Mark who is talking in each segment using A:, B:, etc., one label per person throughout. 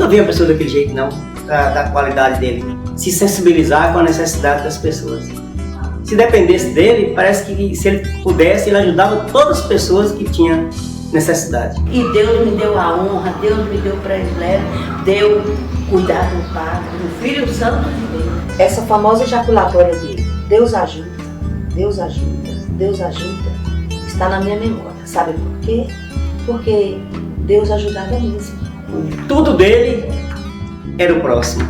A: nunca vi uma pessoa daquele jeito, não, da qualidade dele. Se sensibilizar com a necessidade das pessoas. Se dependesse dele, parece que se ele pudesse, ele ajudava todas as pessoas que tinham necessidade.
B: E Deus me deu a honra, Deus me deu o privilégio, deu cuidar do Padre, do Filho Santo de Deus.
C: Essa famosa ejaculatória dele, Deus ajuda, Deus ajuda, Deus ajuda, está na minha memória. Sabe por quê? Porque Deus ajudava mesmo.
A: Tudo dele era o próximo.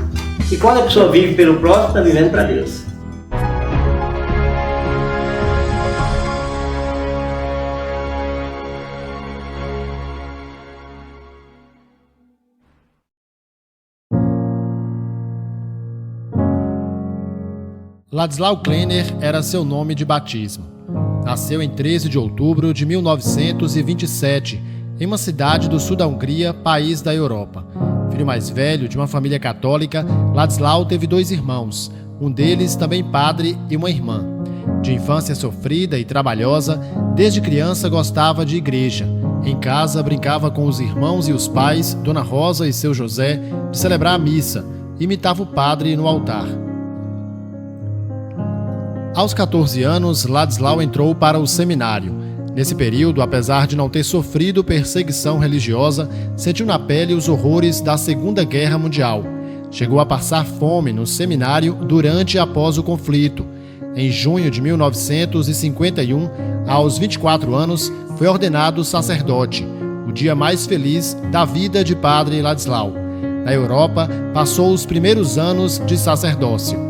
A: E quando a pessoa vive pelo próximo, está vivendo para Deus.
D: Ladislau Klenner era seu nome de batismo. Nasceu em 13 de outubro de 1927, em uma cidade do sul da Hungria, país da Europa. Filho mais velho de uma família católica, Ladislau teve 2 irmãos, um deles também padre e uma irmã. De infância sofrida e trabalhosa, desde criança gostava de igreja. Em casa, brincava com os irmãos e os pais, Dona Rosa e seu José, de celebrar a missa, e imitava o padre no altar. Aos 14 anos, Ladislau entrou para o seminário. Nesse período, apesar de não ter sofrido perseguição religiosa, sentiu na pele os horrores da Segunda Guerra Mundial. Chegou a passar fome no seminário durante e após o conflito. Em junho de 1951, aos 24 anos, foi ordenado sacerdote, o dia mais feliz da vida de Padre Ladislau. Na Europa, passou os primeiros anos de sacerdócio.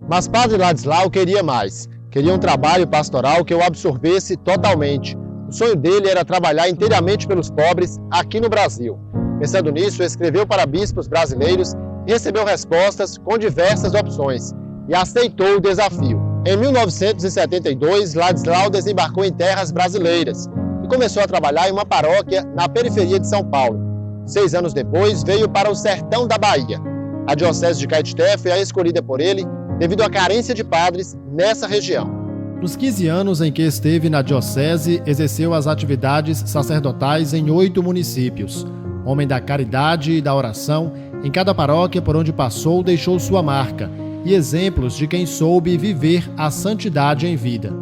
D: Mas Padre Ladislau queria mais. Queria um trabalho pastoral que o absorvesse totalmente. O sonho dele era trabalhar inteiramente pelos pobres aqui no Brasil. Pensando nisso, escreveu para bispos brasileiros e recebeu respostas com diversas opções. E aceitou o desafio. Em 1972, Ladislau desembarcou em terras brasileiras e começou a trabalhar em uma paróquia na periferia de São Paulo. 6 anos depois, veio para o sertão da Bahia. A diocese de Caetité foi a escolhida por ele devido à carência de padres nessa região. Nos 15 anos em que esteve na diocese, exerceu as atividades sacerdotais em 8 municípios. Homem da caridade e da oração, em cada paróquia por onde passou deixou sua marca e exemplos de quem soube viver a santidade em vida.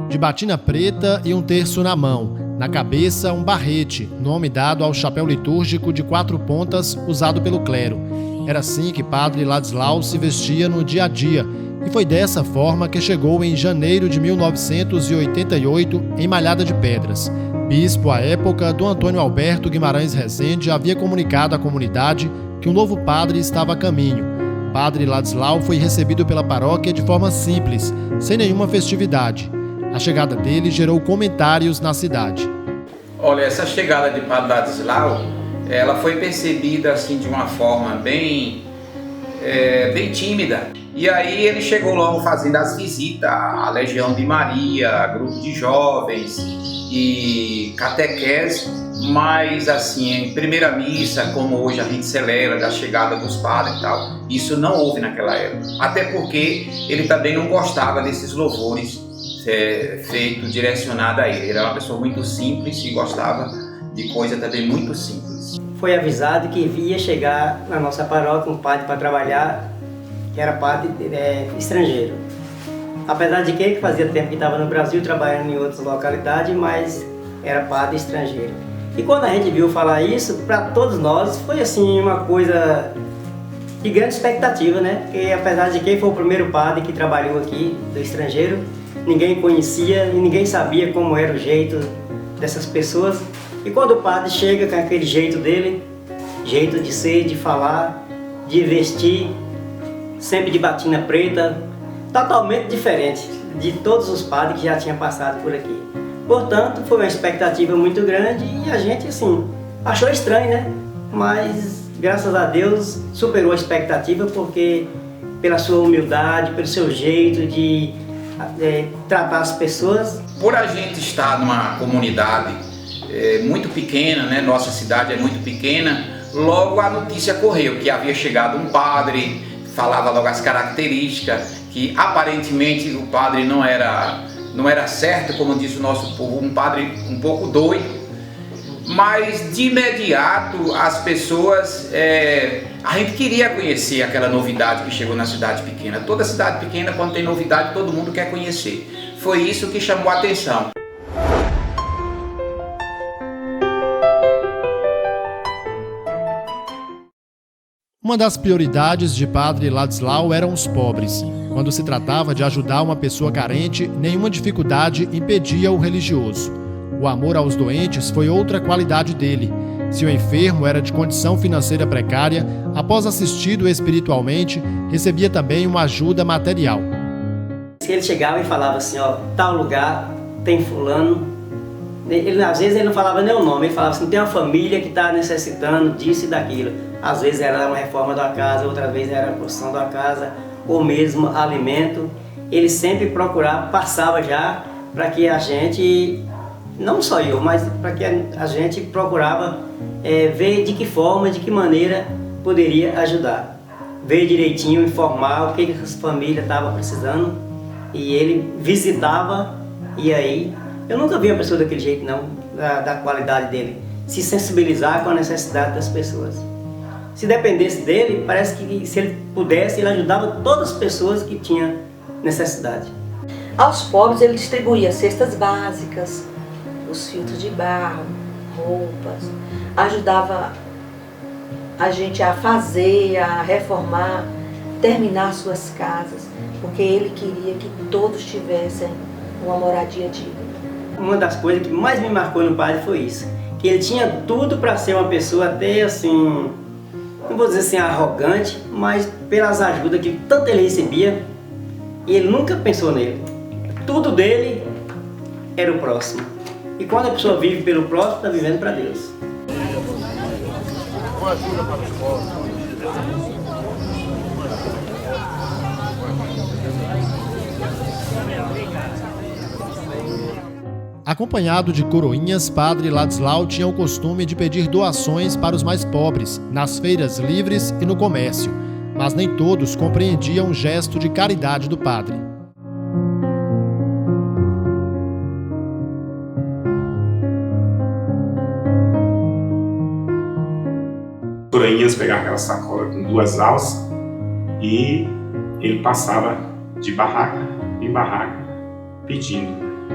D: De batina preta e um terço na mão, na cabeça um barrete, nome dado ao chapéu litúrgico de 4 pontas usado pelo clero. Era assim que Padre Ladislau se vestia no dia a dia, e foi dessa forma que chegou em janeiro de 1988 em Malhada de Pedras. Bispo à época, Dom Antônio Alberto Guimarães Rezende havia comunicado à comunidade que um novo padre estava a caminho. Padre Ladislau foi recebido pela paróquia de forma simples, sem nenhuma festividade. A chegada dele gerou comentários na cidade.
E: Olha, essa chegada de Padre Ladislau, ela foi percebida assim de uma forma bem tímida. E aí ele chegou logo fazendo as visitas à Legião de Maria, grupo de jovens e catequese, mas assim, em primeira missa, como hoje a gente celebra da chegada dos padres e tal, isso não houve naquela época. Até porque ele também não gostava desses louvores feito direcionado a ele. Ele era uma pessoa muito simples e gostava de coisa também muito simples.
A: Foi avisado que ia chegar na nossa paróquia um padre para trabalhar, que era padre estrangeiro. Apesar de que fazia tempo que estava no Brasil trabalhando em outras localidades, mas era padre estrangeiro. E quando a gente viu falar isso, para todos nós foi assim uma coisa de grande expectativa, né? Porque apesar de que foi o primeiro padre que trabalhou aqui do estrangeiro, ninguém conhecia e ninguém sabia como era o jeito dessas pessoas. E quando o padre chega com aquele jeito dele, jeito de ser, de falar, de vestir, sempre de batina preta, totalmente diferente de todos os padres que já tinham passado por aqui. Portanto, foi uma expectativa muito grande e a gente, assim, achou estranho, né? Mas, graças a Deus, superou a expectativa porque pela sua humildade, pelo seu jeito de tratar as pessoas.
E: Por a gente estar numa comunidade muito pequena, né? Nossa cidade é muito pequena, logo a notícia correu que havia chegado um padre, falava logo as características, que aparentemente o padre não era certo, como diz o nosso povo, um padre um pouco doido. Mas de imediato as pessoas, a gente queria conhecer aquela novidade que chegou na cidade pequena. Toda cidade pequena, quando tem novidade, todo mundo quer conhecer. Foi isso que chamou a atenção.
D: Uma das prioridades de Padre Ladislau eram os pobres. Quando se tratava de ajudar uma pessoa carente, nenhuma dificuldade impedia o religioso. O amor aos doentes foi outra qualidade dele. Se o enfermo era de condição financeira precária, após assistido espiritualmente, recebia também uma ajuda material.
A: Se ele chegava e falava assim, ó, tal lugar tem fulano, às vezes ele não falava nem o nome, ele falava assim, tem uma família que está necessitando disso e daquilo. Às vezes era uma reforma da casa, outras vezes era a construção da casa, ou mesmo alimento. Ele sempre procurava, passava já para que a gente, não só eu, mas para que a gente procurava ver de que forma, de que maneira poderia ajudar. Ver direitinho, informar o que as famílias estavam precisando, e ele visitava, e aí eu nunca vi uma pessoa daquele jeito não, da qualidade dele, se sensibilizar com a necessidade das pessoas. Se dependesse dele, parece que se ele pudesse, ele ajudava todas as pessoas que tinham necessidade.
C: Aos pobres ele distribuía cestas básicas, os filtros de barro, roupas, ajudava a gente a fazer, a reformar, terminar suas casas, porque ele queria que todos tivessem uma moradia digna.
A: Uma das coisas que mais me marcou no padre foi isso, que ele tinha tudo para ser uma pessoa até assim, não vou dizer assim arrogante, mas pelas ajudas que tanto ele recebia, e ele nunca pensou nele. Tudo dele era o próximo. E quando a pessoa vive pelo próximo, está vivendo para Deus.
D: Acompanhado de coroinhas, Padre Ladislau tinha o costume de pedir doações para os mais pobres, nas feiras livres e no comércio, mas nem todos compreendiam o gesto de caridade do padre.
F: Coroinhas pegava aquela sacola com 2 alças e ele passava de barraca em barraca pedindo.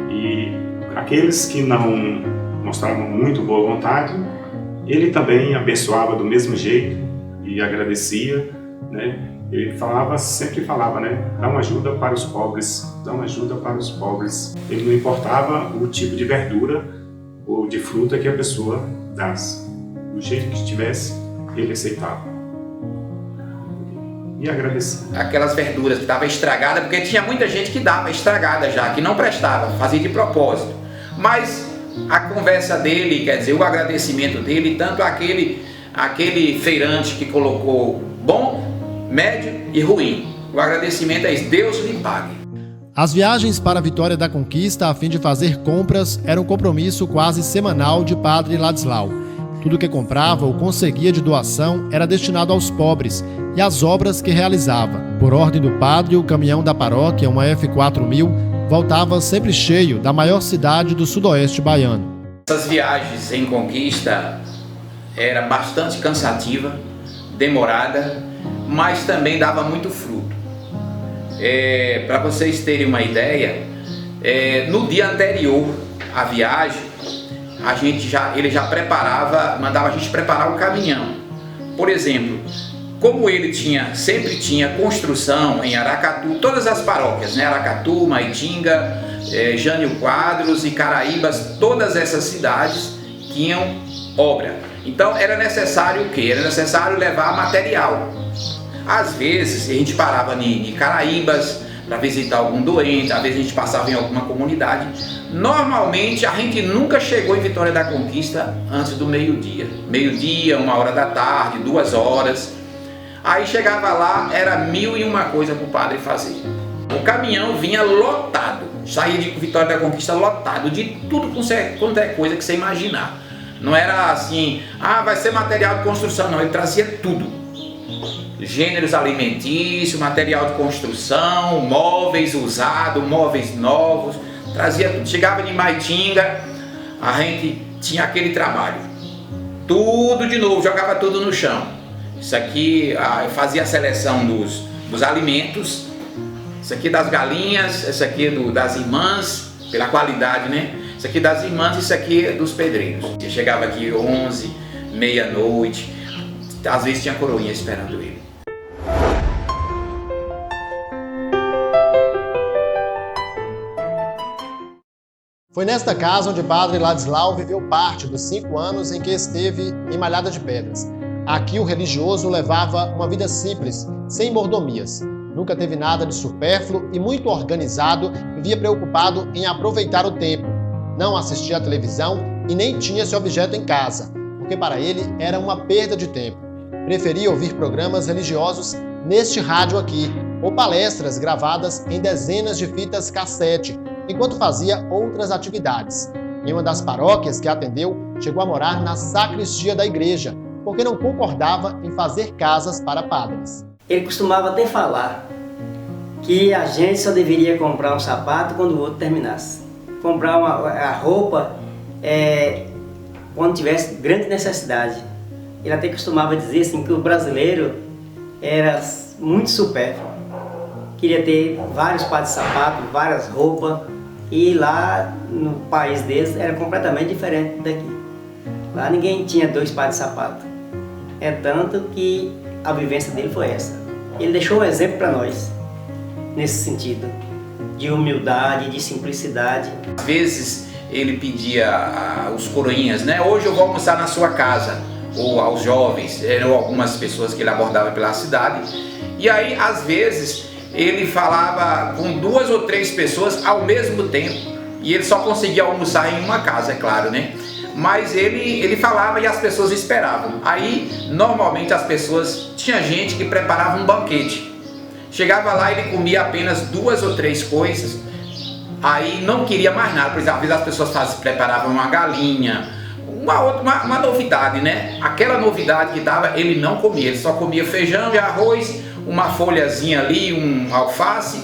F: E aqueles que não mostravam muito boa vontade, ele também abençoava do mesmo jeito e agradecia, né? Ele sempre falava, né? Dá uma ajuda para os pobres, dá uma ajuda para os pobres. Ele não importava o tipo de verdura ou de fruta que a pessoa desse. Do jeito que estivesse, ele aceitava e agradecia.
E: Aquelas verduras que estavam estragadas, porque tinha muita gente que dava estragada já, que não prestava, fazia de propósito. Mas a conversa dele, quer dizer, o agradecimento dele, tanto aquele feirante que colocou bom, médio e ruim. O agradecimento é isso, Deus lhe pague.
D: As viagens para a Vitória da Conquista a fim de fazer compras era um compromisso quase semanal de Padre Ladislau. Tudo que comprava ou conseguia de doação era destinado aos pobres e às obras que realizava. Por ordem do padre, o caminhão da paróquia, uma F4000, voltava sempre cheio da maior cidade do sudoeste baiano.
E: Essas viagens em conquista era bastante cansativa, demorada, mas também dava muito fruto. Para vocês terem uma ideia, no dia anterior à viagem, ele já mandava a gente preparar o caminhão. Por exemplo, como ele sempre tinha construção em Aracatu, todas as paróquias, né? Aracatu, Maitinga, Jânio Quadros e Caraíbas, todas essas cidades tinham obra. Então era necessário o quê? Era necessário levar material. Às vezes a gente parava em Caraíbas para visitar algum doente, às vezes a gente passava em alguma comunidade. Normalmente a gente nunca chegou em Vitória da Conquista antes do meio-dia. Meio-dia, 1h da tarde, 2 horas. Aí chegava lá, era 1001 coisa para o padre fazer. O caminhão vinha lotado, saía de Vitória da Conquista lotado de tudo quanto é coisa que você imaginar. Não era assim, vai ser material de construção, não. Ele trazia tudo. Gêneros alimentícios, material de construção, móveis usados, móveis novos. Trazia tudo. Chegava de Maitinga, a gente tinha aquele trabalho. Tudo de novo, jogava tudo no chão. Isso aqui, eu fazia a seleção dos alimentos. Isso aqui das galinhas, isso aqui das irmãs, pela qualidade, né? Isso aqui das irmãs, isso aqui dos pedreiros. Eu chegava aqui 11, meia-noite, às vezes tinha coroinha esperando ele.
D: Foi nesta casa onde Padre Ladislau viveu parte dos 5 anos em que esteve em Malhada de Pedras. Aqui o religioso levava uma vida simples, sem mordomias. Nunca teve nada de supérfluo e muito organizado, vivia preocupado em aproveitar o tempo. Não assistia à televisão e nem tinha esse objeto em casa, porque para ele era uma perda de tempo. Preferia ouvir programas religiosos neste rádio aqui, ou palestras gravadas em dezenas de fitas cassete, enquanto fazia outras atividades. Em uma das paróquias que atendeu, chegou a morar na sacristia da igreja, porque não concordava em fazer casas para padres.
A: Ele costumava até falar que a gente só deveria comprar um sapato quando o outro terminasse. Comprar a roupa quando tivesse grande necessidade. Ele até costumava dizer assim, que o brasileiro era muito supérfluo. Queria ter vários pares de sapato, várias roupas, e lá no país deles era completamente diferente daqui. Lá ninguém tinha 2 pares de sapato. É tanto que a vivência dele foi essa. Ele deixou um exemplo para nós, nesse sentido, de humildade, de simplicidade.
E: Às vezes ele pedia os coroinhas, né? Hoje eu vou almoçar na sua casa, ou aos jovens, ou algumas pessoas que ele abordava pela cidade. E aí, às vezes, ele falava com 2 ou 3 pessoas ao mesmo tempo, e ele só conseguia almoçar em uma casa, é claro, né? Mas ele falava e as pessoas esperavam. Aí, normalmente, as pessoas... Tinha gente que preparava um banquete. Chegava lá, ele comia apenas 2 ou 3 coisas. Aí, não queria mais nada. Por exemplo, às vezes as pessoas preparavam uma galinha, uma novidade, né? Aquela novidade que dava, ele não comia. Ele só comia feijão e arroz, uma folhazinha ali, um alface,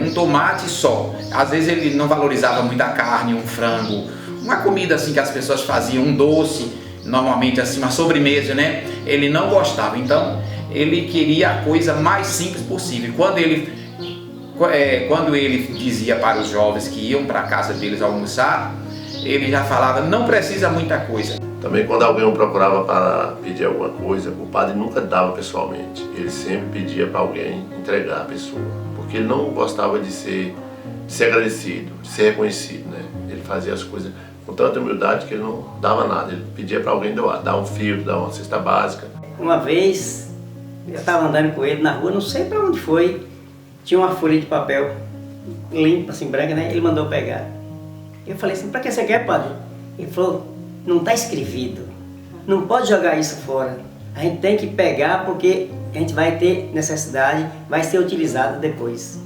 E: um tomate só. Às vezes ele não valorizava muito a carne, um frango, uma comida assim que as pessoas faziam, um doce, normalmente assim, uma sobremesa, né? Ele não gostava, então ele queria a coisa mais simples possível. Quando ele dizia para os jovens que iam para a casa deles almoçar, ele já falava, não precisa muita coisa.
G: Também quando alguém o procurava para pedir alguma coisa, o padre nunca dava pessoalmente. Ele sempre pedia para alguém entregar a pessoa, porque ele não gostava de ser agradecido, de ser reconhecido, né? Ele fazia as coisas com tanta humildade que ele não dava nada. Ele pedia para alguém dar um filtro, dar uma cesta básica.
A: Uma vez, eu estava andando com ele na rua, não sei para onde foi, tinha uma folha de papel limpa, assim, branca, né? Ele mandou pegar. Eu falei assim, para que você quer, padre? Ele falou, não está escrevido, não pode jogar isso fora. A gente tem que pegar porque a gente vai ter necessidade, vai ser utilizado depois.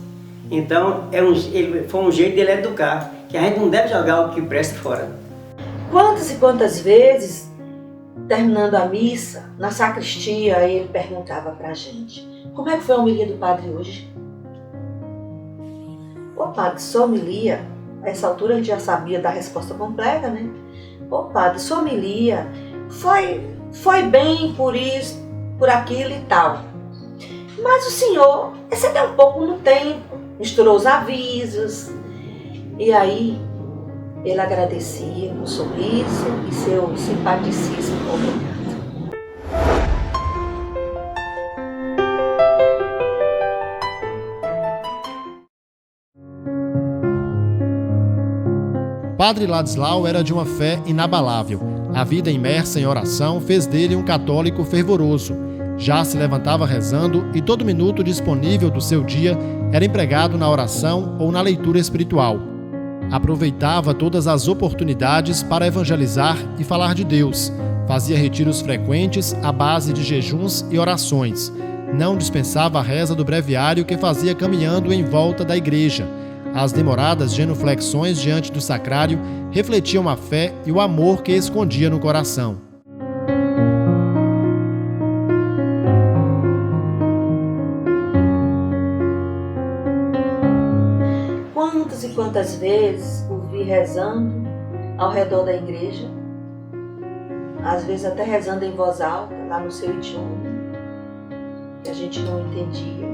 A: Então, foi um jeito dele educar, que a gente não deve jogar o que presta fora.
C: Quantas e quantas vezes, terminando a missa, na sacristia, ele perguntava pra gente, como é que foi a homilia do padre hoje? Ô padre, sua homilia, a essa altura a gente já sabia da resposta completa, né? Ô padre, sua homilia foi bem por isso, por aquilo e tal. Mas o senhor excedeu um pouco no tempo, misturou os avisos. E aí ele agradecia com um sorriso e seu simpaticíssimo obrigado.
D: Padre Ladislau era de uma fé inabalável. A vida imersa em oração fez dele um católico fervoroso. Já se levantava rezando e todo minuto disponível do seu dia era empregado na oração ou na leitura espiritual. Aproveitava todas as oportunidades para evangelizar e falar de Deus. Fazia retiros frequentes à base de jejuns e orações. Não dispensava a reza do breviário que fazia caminhando em volta da igreja. As demoradas genuflexões diante do sacrário refletiam a fé e o amor que escondia no coração.
C: Quantas e quantas vezes o vi rezando ao redor da igreja, às vezes até rezando em voz alta, lá no seu idioma, que a gente não entendia.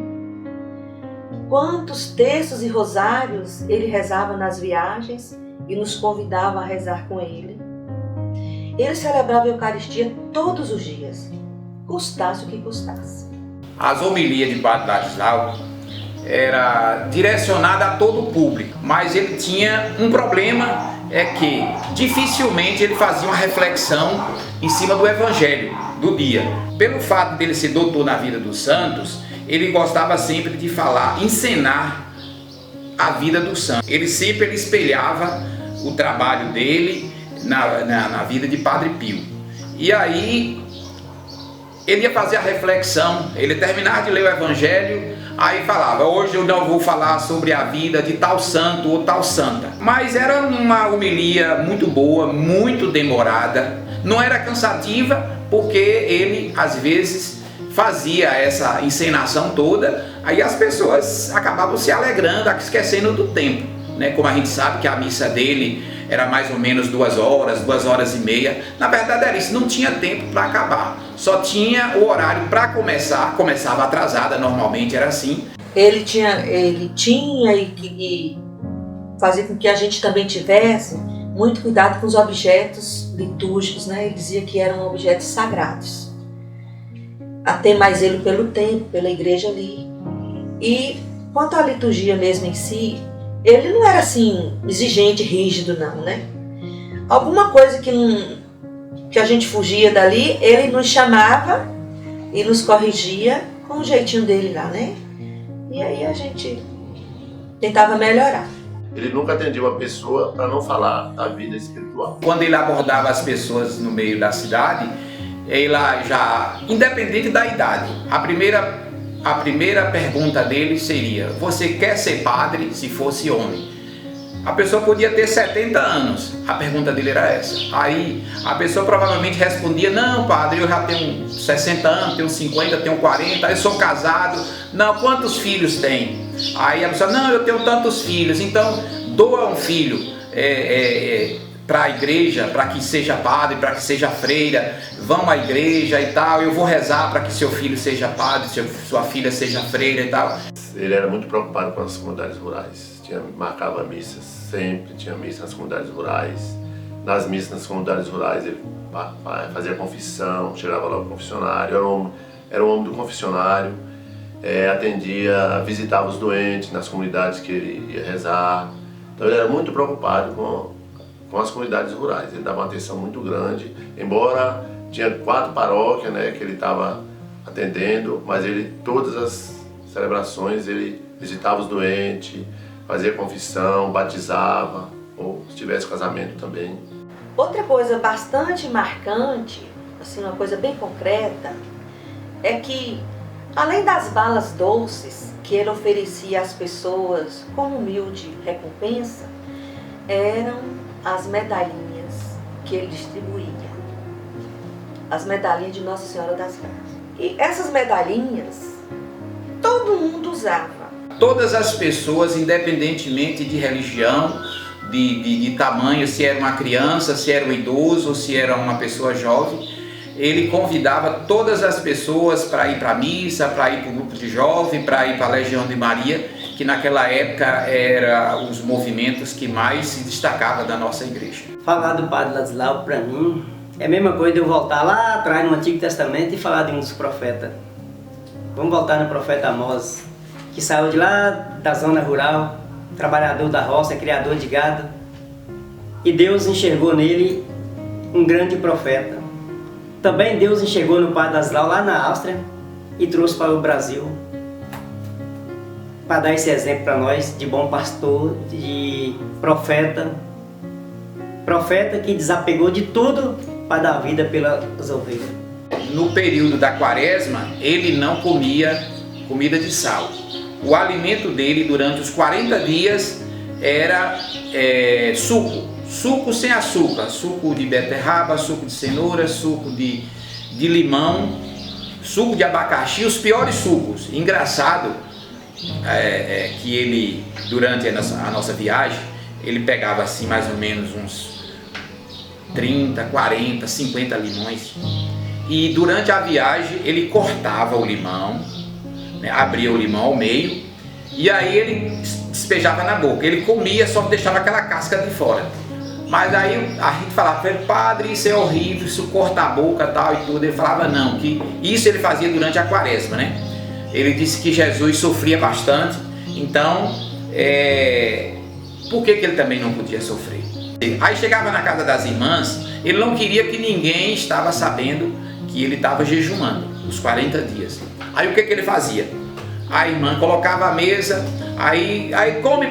C: Quantos textos e rosários ele rezava nas viagens e nos convidava a rezar com ele. Ele celebrava a Eucaristia todos os dias, custasse o que custasse.
E: As homilias de Padre Ladislau era direcionada a todo o público, mas ele tinha um problema, é que dificilmente ele fazia uma reflexão em cima do evangelho do dia. Pelo fato dele ser doutor na vida dos santos, ele gostava sempre de falar, encenar a vida do santo. Ele sempre espelhava o trabalho dele na vida de Padre Pio. E aí ele ia fazer a reflexão, ele terminava de ler o evangelho, aí falava: hoje eu não vou falar sobre a vida de tal santo ou tal santa. Mas era uma homilia muito boa, muito demorada, não era cansativa, porque ele às vezes fazia essa encenação toda, aí as pessoas acabavam se alegrando, esquecendo do tempo, né? Como a gente sabe que a missa dele era mais ou menos 2 horas, 2 horas e meia. Na verdade era isso, não tinha tempo para acabar, só tinha o horário para começar, começava atrasada, normalmente era assim.
C: Ele tinha e fazia com que a gente também tivesse muito cuidado com os objetos litúrgicos, né? Ele dizia que eram objetos sagrados. Até mais ele pelo tempo, pela igreja ali. E quanto à liturgia mesmo em si, ele não era assim exigente, rígido não, né? Alguma coisa que a gente fugia dali, ele nos chamava e nos corrigia com o jeitinho dele lá, né? E aí a gente tentava melhorar.
G: Ele nunca atendia uma pessoa para não falar da vida espiritual.
E: Quando ele abordava as pessoas no meio da cidade, ela já, independente da idade, a primeira pergunta dele seria: você quer ser padre se fosse homem? A pessoa podia ter 70 anos, a pergunta dele era essa. Aí a pessoa provavelmente respondia: não, padre, eu já tenho 60 anos, tenho 50, tenho 40, eu sou casado. Não, quantos filhos tem? Aí a pessoa: não, eu tenho tantos filhos. Então doa um filho para a igreja, para que seja padre, para que seja freira, vão à igreja e tal, eu vou rezar para que seu filho seja padre, sua filha seja freira e tal.
G: Ele era muito preocupado com as comunidades rurais, marcava missas, sempre tinha missa nas comunidades rurais. Nas missas nas comunidades rurais ele fazia confissão, chegava lá o confessionário, era um homem do confessionário, atendia, visitava os doentes nas comunidades que ele ia rezar. Então ele era muito preocupado com as comunidades rurais, ele dava uma atenção muito grande, embora tinha 4 paróquias, né, que ele estava atendendo, mas todas as celebrações ele visitava os doentes, fazia confissão, batizava, ou se tivesse casamento também.
C: Outra coisa bastante marcante, assim, uma coisa bem concreta, é que além das balas doces que ele oferecia às pessoas como humilde recompensa, eram as medalhinhas que ele distribuía, as medalhinhas de Nossa Senhora das Graças. E essas medalhinhas todo mundo usava.
E: Todas as pessoas, independentemente de religião, de tamanho, se era uma criança, se era um idoso, se era uma pessoa jovem, ele convidava todas as pessoas para ir para a missa, para ir para o grupo de jovem, para ir para a Legião de Maria, que naquela época eram os movimentos que mais se destacavam da nossa igreja.
A: Falar do Padre Ladislau, para mim, é a mesma coisa de eu voltar lá atrás no Antigo Testamento e falar de um dos profetas. Vamos voltar no profeta Amós, que saiu de lá da zona rural, trabalhador da roça, criador de gado, e Deus enxergou nele um grande profeta. Também Deus enxergou no Padre Ladislau lá na Áustria e trouxe para o Brasil, para dar esse exemplo para nós de bom pastor, de profeta que desapegou de tudo para dar vida pelas ovelhas.
E: No período da quaresma, ele não comia comida de sal. O alimento dele durante os 40 dias era suco sem açúcar, suco de beterraba, suco de cenoura, suco de limão, suco de abacaxi, os piores sucos. Engraçado que ele, durante a nossa viagem, ele pegava assim mais ou menos uns 30, 40, 50 limões, e durante a viagem ele cortava o limão, né, abria o limão ao meio, e aí ele despejava na boca. Ele comia, só deixava aquela casca de fora. Mas aí a gente falava para ele: padre, isso é horrível, isso corta a boca tal e tudo. Ele falava não, que isso ele fazia durante a quaresma, né? Ele disse que Jesus sofria bastante, então por que ele também não podia sofrer? Aí chegava na casa das irmãs, ele não queria que ninguém estava sabendo que ele estava jejuando os 40 dias. Aí o que ele fazia? A irmã colocava a mesa, aí come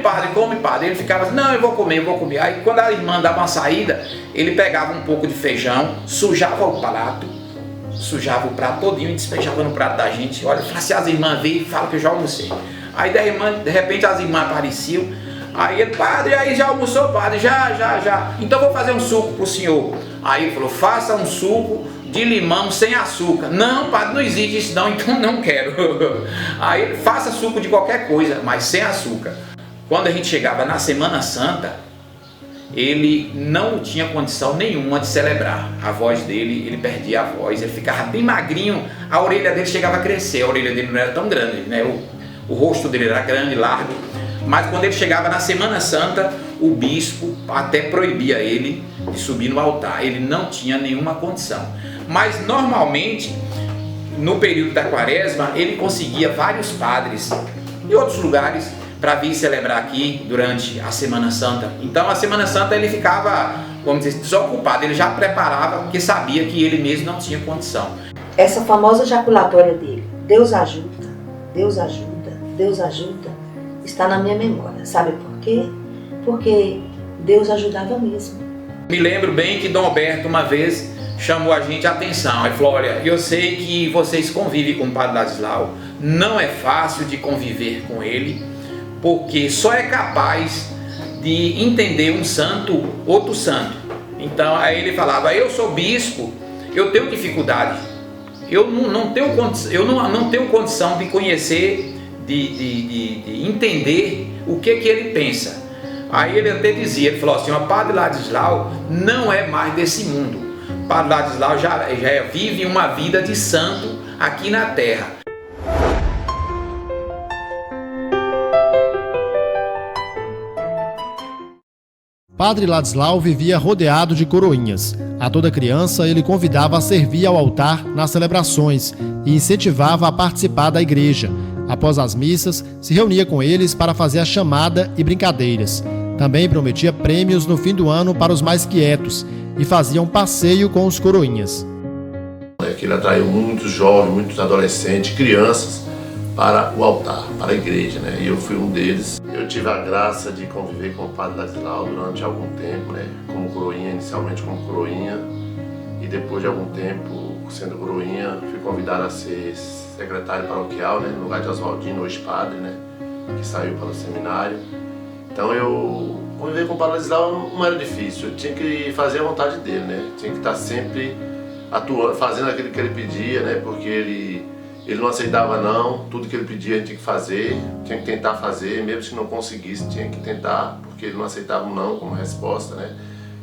E: padre. Ele ficava assim: não, eu vou comer. Aí quando a irmã dava uma saída, ele pegava um pouco de feijão, sujava o prato todinho e despejava no prato da gente. Olha, se as irmãs virem, fala que eu já almocei. Aí de repente as irmãs apareciam, aí ele: padre, aí já almoçou, padre? Já. Então vou fazer um suco pro senhor. Aí ele falou: faça um suco de limão sem açúcar. Não, padre, não existe isso não, então não quero. Aí faça suco de qualquer coisa, mas sem açúcar. Quando a gente chegava na Semana Santa, ele não tinha condição nenhuma de celebrar. A voz dele, ele perdia a voz, ele ficava bem magrinho, a orelha dele chegava a crescer, a orelha dele não era tão grande, né? O rosto dele era grande, largo, mas quando ele chegava na Semana Santa, o bispo até proibia ele de subir no altar, ele não tinha nenhuma condição. Mas normalmente, no período da quaresma, ele conseguia vários padres em outros lugares para vir celebrar aqui durante a Semana Santa. Então a Semana Santa ele ficava, vamos dizer, desocupado, ele já preparava porque sabia que ele mesmo não tinha condição.
C: Essa famosa jaculatória dele, Deus ajuda, Deus ajuda, Deus ajuda, está na minha memória. Sabe por quê? Porque Deus ajudava mesmo.
E: Me lembro bem que Dom Alberto uma vez chamou a gente a atenção. Ele falou: olha, eu sei que vocês convivem com o Padre Ladislau, não é fácil de conviver com ele, porque só é capaz de entender um santo, outro santo. Então aí ele falava: eu sou bispo, eu tenho dificuldade, eu não tenho condição de conhecer, de entender o que ele pensa. Aí ele até dizia, ele falou assim: o Padre Ladislau não é mais desse mundo. O Padre Ladislau já vive uma vida de santo aqui na terra.
D: Padre Ladislau vivia rodeado de coroinhas. A toda criança ele convidava a servir ao altar nas celebrações e incentivava a participar da igreja. Após as missas, se reunia com eles para fazer a chamada e brincadeiras. Também prometia prêmios no fim do ano para os mais quietos e fazia um passeio com os coroinhas.
G: Ele atraiu muitos jovens, muitos adolescentes, crianças para o altar, para a igreja, né? E eu fui um deles. Eu tive a graça de conviver com o Padre Ladislau durante algum tempo, né? Como coroinha, inicialmente como coroinha, e depois de algum tempo, sendo coroinha, fui convidado a ser secretário paroquial, né? No lugar de Oswaldino, hoje padre, né? Que saiu para o seminário. Então eu conviver com o Padre Ladislau não era difícil, eu tinha que fazer a vontade dele, né? Tinha que estar sempre atuando, fazendo aquilo que ele pedia, né? Porque ele não aceitava não, tudo que ele pedia a gente tinha que fazer, tinha que tentar fazer, mesmo se não conseguisse, tinha que tentar, porque ele não aceitava um não como resposta, né?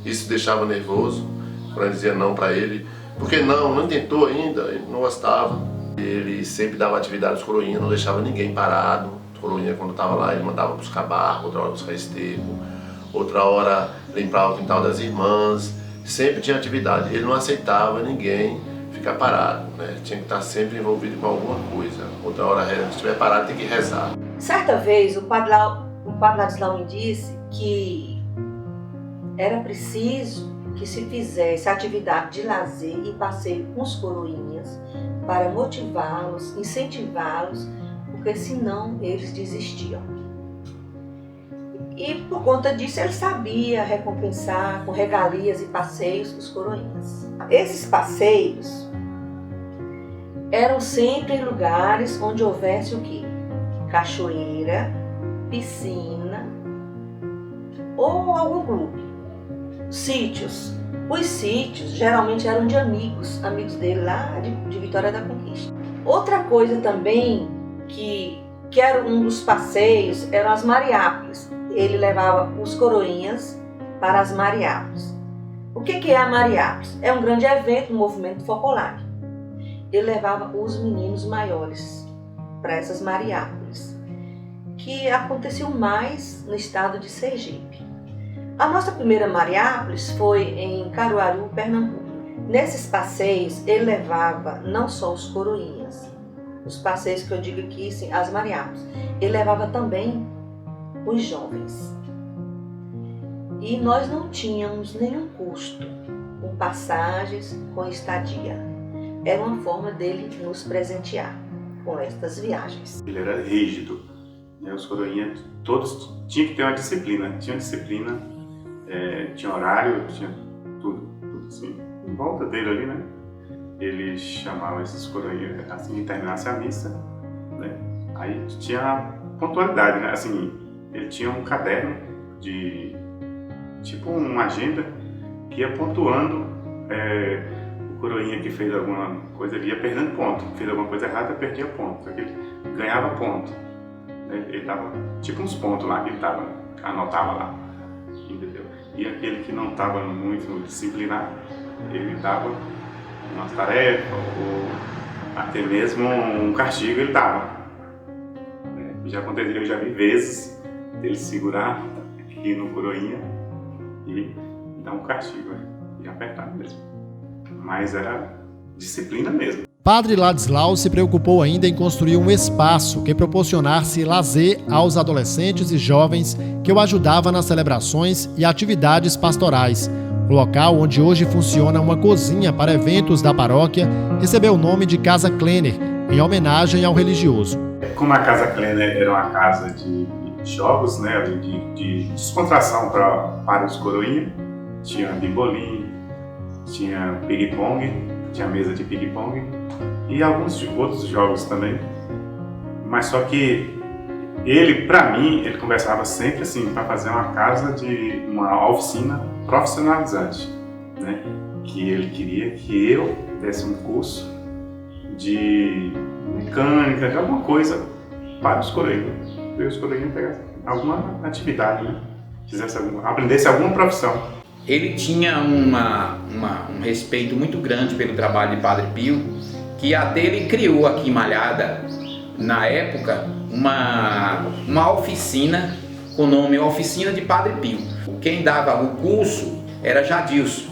G: Isso deixava nervoso, quando eu dizia não para ele, porque não tentou ainda, ele não gostava. Ele sempre dava atividade aos coroinhas, não deixava ninguém parado. Coroinha, quando estava lá, ele mandava buscar barco, outra hora buscar esterco, outra hora limpar o quintal das irmãs, sempre tinha atividade. Ele não aceitava ninguém ficar parado, né? Tinha que estar sempre envolvido com alguma coisa. Outra hora, se estiver parado, tem que rezar.
C: Certa vez, o Padre Ladislau me disse que era preciso que se fizesse atividade de lazer e passeio com os coroinhas para motivá-los, incentivá-los, porque senão eles desistiam. E por conta disso ele sabia recompensar com regalias e passeios os coroinhas. Esses passeios eram sempre em lugares onde houvesse o quê? Cachoeira, piscina, ou algum clube. Sítios. Os sítios geralmente eram de amigos dele lá de Vitória da Conquista. Outra coisa também que era um dos passeios eram as mariápolis. Ele levava os coroinhas para as mariápolis. O que é a mariápolis? É um grande evento, um movimento focolar. Ele levava os meninos maiores para essas mariápolis, que aconteceu mais no estado de Sergipe. A nossa primeira mariápolis foi em Caruaru, Pernambuco. Nesses passeios, ele levava não só os coroinhas, os passeios que eu digo aqui, sim, as mariápolis, ele levava também os jovens. E nós não tínhamos nenhum custo com passagens, com estadia. Era uma forma dele nos presentear com estas viagens.
F: Ele era rígido, né? Os coroinhas todos tinham que ter uma disciplina, tinha horário, tinha tudo assim, em volta dele ali, né? Ele chamava esses coroinhas assim que terminasse a missa, né? Aí tinha pontualidade, né? Assim, ele tinha um caderno de tipo uma agenda que ia pontuando. O coroinha que fez alguma coisa, ele ia perdendo ponto. Fez alguma coisa errada, perdia ponto. Ele ganhava ponto. Ele dava tipo uns pontos lá que ele anotava lá. Entendeu? E aquele que não estava muito disciplinado, ele dava uma tarefa ou até mesmo um castigo ele dava. Já aconteceu, eu já vi vezes dele segurar aqui no coroinha e dar um castigo, e apertar mesmo. Mas era disciplina mesmo.
D: Padre Ladislau se preocupou ainda em construir um espaço que proporcionasse lazer aos adolescentes e jovens que o ajudava nas celebrações e atividades pastorais. O local onde hoje funciona uma cozinha para eventos da paróquia recebeu o nome de Casa Klenner, em homenagem ao religioso.
F: Como a Casa Klenner era uma casa de jogos, né, de descontração para os coroinhas, tinha bimbolim, tinha ping-pong, tinha mesa de ping-pong e alguns outros jogos também. Mas só que ele, para mim, ele conversava sempre assim, para fazer uma casa de uma oficina profissionalizante, né? Que ele queria que eu desse um curso de mecânica, de alguma coisa para os coroinhas. Para os coroinhas pegassem alguma atividade, né? Aprendesse alguma profissão.
E: Ele tinha um respeito muito grande pelo trabalho de Padre Pio, que até ele criou aqui em Malhada, na época, uma oficina com o nome Oficina de Padre Pio. Quem dava o curso era Jadilson.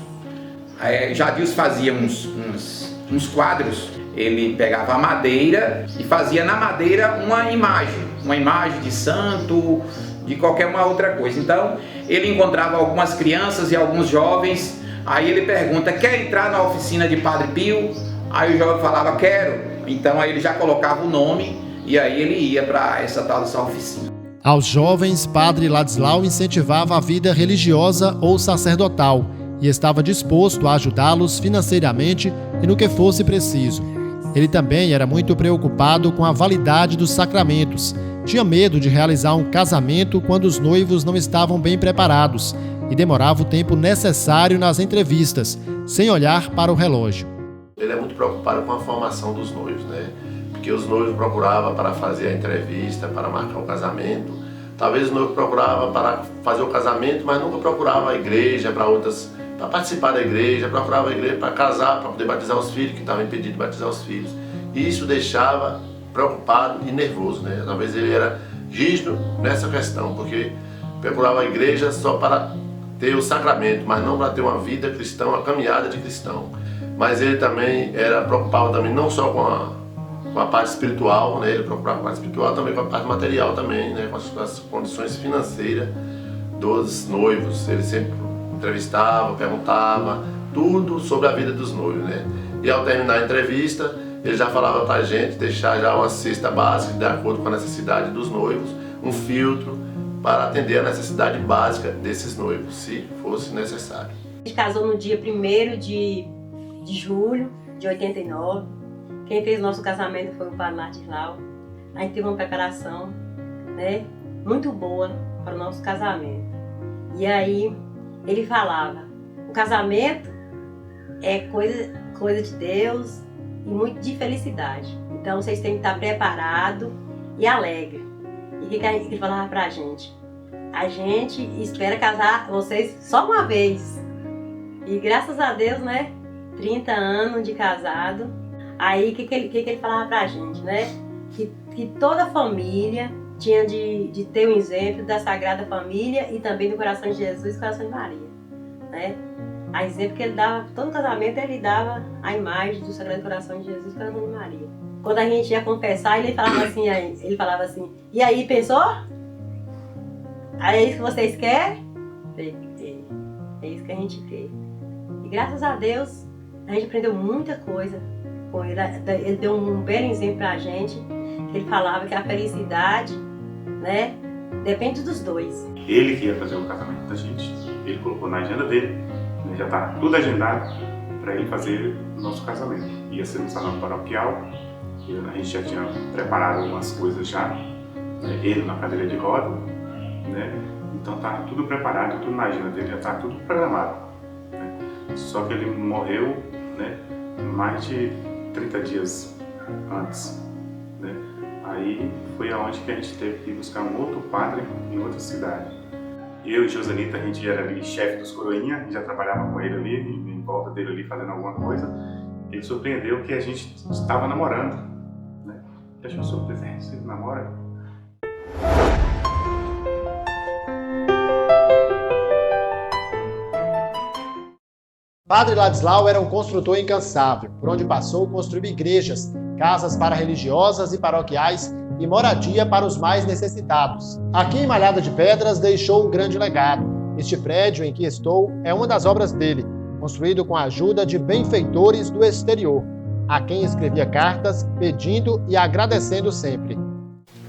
E: Jadilson fazia uns quadros, ele pegava a madeira e fazia na madeira uma imagem de santo, de qualquer uma outra coisa. Então, ele encontrava algumas crianças e alguns jovens, aí ele pergunta, quer entrar na oficina de Padre Pio? Aí o jovem falava, quero. Então, aí ele já colocava o nome e aí ele ia para essa tal dessa oficina.
D: Aos jovens, Padre Ladislau incentivava a vida religiosa ou sacerdotal e estava disposto a ajudá-los financeiramente e no que fosse preciso. Ele também era muito preocupado com a validade dos sacramentos. Tinha medo de realizar um casamento quando os noivos não estavam bem preparados e demorava o tempo necessário nas entrevistas, sem olhar para o relógio.
G: Ele é muito preocupado com a formação dos noivos, né? Porque os noivos procuravam para fazer a entrevista, para marcar o casamento. Talvez os noivos procuravam para fazer o casamento, mas nunca procurava a igreja para participar da igreja, procurava a igreja para casar, para poder batizar os filhos, que estavam impedidos de batizar os filhos. E isso deixava preocupado e nervoso, né? Talvez ele era rígido nessa questão, porque procurava a igreja só para ter o sacramento, mas não para ter uma vida cristã, uma caminhada de cristão. Mas ele também era preocupado também não só com a parte espiritual, né? Ele preocupava com a parte espiritual, também com a parte material também, né? Com as condições financeiras dos noivos. Ele sempre entrevistava, perguntava tudo sobre a vida dos noivos, né? E ao terminar a entrevista, ele já falava para a gente deixar já uma cesta básica, de acordo com a necessidade dos noivos, um filtro para atender a necessidade básica desses noivos, se fosse necessário.
H: A gente casou no dia 1º de julho de 89. Quem fez o nosso casamento foi o Padre Ladislau. A gente teve uma preparação, né, muito boa para o nosso casamento. E aí ele falava, o casamento é coisa de Deus e muito de felicidade. Então vocês têm que estar preparados e alegre. E o que ele falava pra gente? A gente espera casar vocês só uma vez. E graças a Deus, né? 30 anos de casado. Aí o que ele falava pra gente, né? Que toda família tinha de ter um exemplo da Sagrada Família e também do coração de Jesus e do coração de Maria, né? A exemplo que ele dava, todo casamento ele dava a imagem do Sagrado Coração de Jesus e do coração de Maria. Quando a gente ia confessar, ele falava assim, e aí, pensou? Aí é isso que vocês querem? É isso que a gente quer. E graças a Deus, a gente aprendeu muita coisa com ele. Ele deu um belo exemplo pra gente, que ele falava que a felicidade, né, depende dos dois.
F: Ele que ia fazer o casamento da gente, ele colocou na agenda dele, né, já está tudo agendado para ele fazer o nosso casamento. Ia ser no salão paroquial, a gente já tinha preparado algumas coisas já, né, ele na cadeira de roda, né, então tá tudo preparado, tudo na agenda dele, já está tudo programado. Né. Só que ele morreu, né, mais de 30 dias antes. Né. Aí foi aonde que a gente teve que buscar um outro padre em outra cidade. Eu e Josanita, a gente era ali chefe dos coroinha, já trabalhava com ele ali, em volta dele ali fazendo alguma coisa. Ele surpreendeu que a gente estava namorando, né? Ele achou surpresa, você namora?
D: Padre Ladislau era um construtor incansável. Por onde passou, construiu igrejas, casas para religiosas e paroquiais e moradia para os mais necessitados. Aqui em Malhada de Pedras deixou um grande legado. Este prédio em que estou é uma das obras dele, construído com a ajuda de benfeitores do exterior, a quem escrevia cartas pedindo e agradecendo sempre.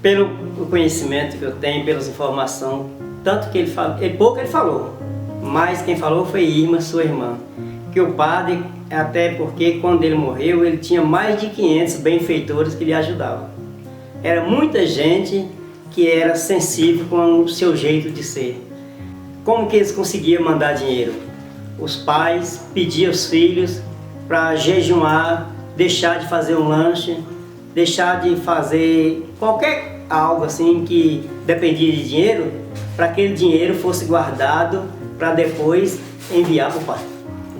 A: Pelo conhecimento que eu tenho, pelas informações, tanto que ele falou, mas quem falou foi Irma, sua irmã. Que o padre, até porque quando ele morreu, ele tinha mais de 500 benfeitores que lhe ajudavam. Era muita gente que era sensível com o seu jeito de ser. Como que eles conseguiam mandar dinheiro? Os pais pediam aos filhos para jejuar, deixar de fazer um lanche, deixar de fazer qualquer algo assim que dependia de dinheiro, para que aquele dinheiro fosse guardado para depois enviar para o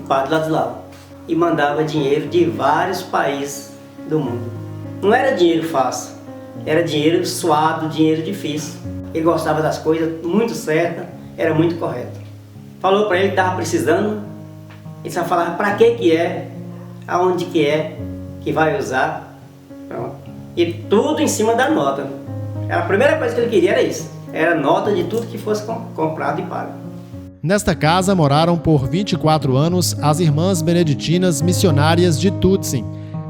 A: padre Ladislau. E mandava dinheiro de vários países do mundo. Não era dinheiro fácil. Era dinheiro suado, dinheiro difícil. Ele gostava das coisas muito certas, era muito correto. Falou para ele que estava precisando, ele só falava para que é, aonde que vai usar. Pronto. E tudo em cima da nota. A primeira coisa que ele queria era isso, era nota de tudo que fosse comprado e pago.
D: Nesta casa moraram por 24 anos as irmãs beneditinas missionárias de Tutzing.